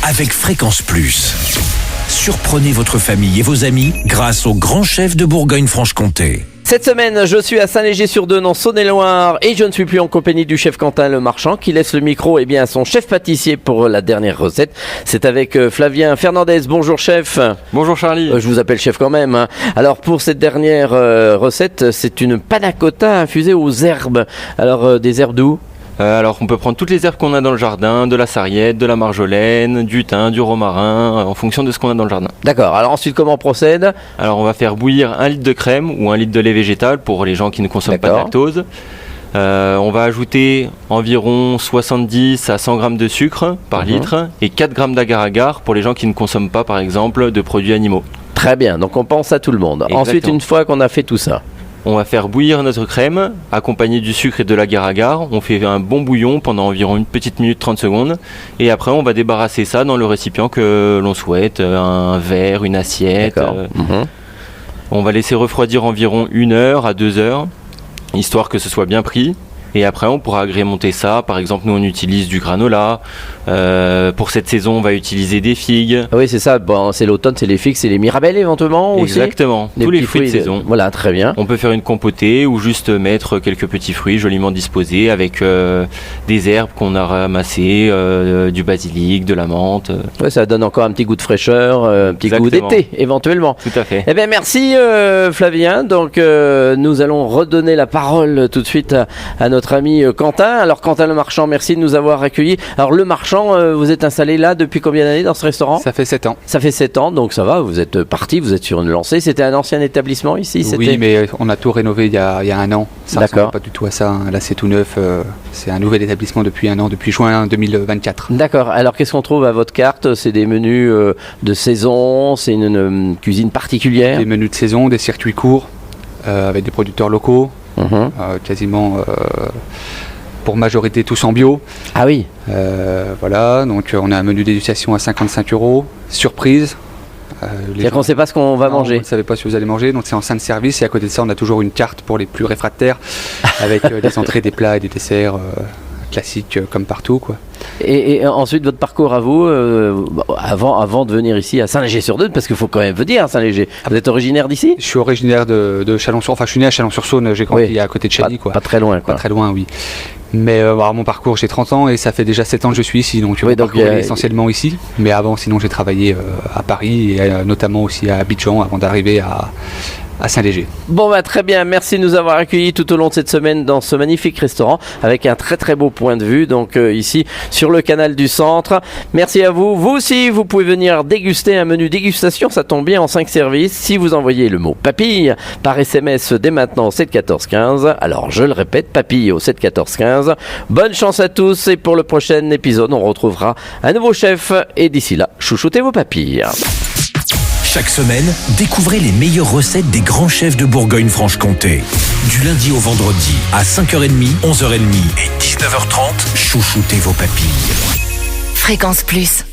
avec Fréquence Plus. Surprenez votre famille et vos amis grâce au grand chef de Bourgogne-Franche-Comté. Cette semaine, je suis à Saint-Léger-sur-Deûne en Saône-et-Loire et je ne suis plus en compagnie du chef Quentin Le Marchand qui laisse le micro à son chef pâtissier pour la dernière recette. C'est avec Flavien Fernandez. Bonjour chef. Bonjour Charlie. Je vous appelle chef quand même. Hein. Alors pour cette dernière recette, c'est une panna cotta infusée aux herbes. Alors des herbes d'où ? Alors on peut prendre toutes les herbes qu'on a dans le jardin, de la sarriette, de la marjolaine, du thym, du romarin, en fonction de ce qu'on a dans le jardin. D'accord, alors ensuite comment on procède ? Alors on va faire bouillir 1 litre de crème ou 1 litre de lait végétal pour les gens qui ne consomment pas de lactose. On va ajouter environ 70 à 100 grammes de sucre par litre et 4 grammes d'agar-agar pour les gens qui ne consomment pas par exemple de produits animaux. Très bien, donc on pense à tout le monde. Exactement. Ensuite, une fois qu'on a fait tout ça, on va faire bouillir notre crème, accompagnée du sucre et de l'agar-agar. On fait un bon bouillon pendant environ une petite minute 30 secondes. Et après, on va débarrasser ça dans le récipient que l'on souhaite, un verre, une assiette. On va laisser refroidir environ 1 heure à 2 heures, histoire que ce soit bien pris. Et après, on pourra agrémenter ça. Par exemple, nous, on utilise du granola. Pour cette saison, on va utiliser des figues. Ah oui, c'est ça. Bon, c'est l'automne, c'est les figues, c'est les mirabelles éventuellement aussi. Exactement. Tous les fruits de saison. Voilà, très bien. On peut faire une compotée ou juste mettre quelques petits fruits joliment disposés avec des herbes qu'on a ramassées, du basilic, de la menthe. Ouais, ça donne encore un petit goût de fraîcheur, un petit goût d'été éventuellement. Tout à fait. Eh bien, merci Flavien. Donc, nous allons redonner la parole tout de suite à notre ami Quentin. Alors Quentin Le Marchand, merci de nous avoir accueillis. Alors Le Marchand, vous êtes installé là depuis combien d'années dans ce restaurant ? Ça fait 7 ans. Ça fait 7 ans, donc ça va, vous êtes parti, vous êtes sur une lancée. C'était un ancien établissement ici ? Oui, mais on a tout rénové il y a 1 an. Ça ne ressemble pas du tout à ça. Là, c'est tout neuf. C'est un nouvel établissement depuis 1 an, depuis juin 2024. D'accord. Alors qu'est-ce qu'on trouve à votre carte ? C'est des menus de saison, c'est une cuisine particulière ? Des menus de saison, des circuits courts, avec des producteurs locaux. Quasiment pour majorité tous en bio. Ah oui. Voilà, donc on a un menu dégustation à 55 €, surprise. C'est-à-dire qu'on ne sait pas ce qu'on va manger. Vous ne savez pas si vous allez manger, donc c'est en salle de service et à côté de ça on a toujours une carte pour les plus réfractaires avec des entrées, des plats et des desserts classiques comme partout quoi. Et ensuite votre parcours à vous, avant de venir ici à Saint-Léger-sur-Deûne, parce qu'il faut quand même vous dire Saint-Léger, vous êtes originaire d'ici ? Je suis originaire de Chalon-sur, enfin je suis né à Chalon-sur-Saône, j'ai grandi à côté de Chagny pas très loin quoi. Pas très loin oui. Mais mon parcours, j'ai 30 ans et ça fait déjà 7 ans que je suis ici, donc je parcours essentiellement ici. Mais avant, sinon, j'ai travaillé à Paris et notamment aussi à Abidjan avant d'arriver à Saint-Léger. Bon très bien, merci de nous avoir accueillis tout au long de cette semaine dans ce magnifique restaurant avec un très très beau point de vue, donc ici sur le canal du centre. Merci à vous. Vous aussi, vous pouvez venir déguster un menu dégustation, ça tombe bien en 5 services. Si vous envoyez le mot papille par SMS dès maintenant au 7 14 15, alors je le répète, papille au 7 14 15. Bonne chance à tous et pour le prochain épisode, on retrouvera un nouveau chef et d'ici là, chouchoutez vos papilles. Chaque semaine, découvrez les meilleures recettes des grands chefs de Bourgogne-Franche-Comté. Du lundi au vendredi, à 5h30, 11h30 et 19h30, chouchoutez vos papilles. Fréquence Plus.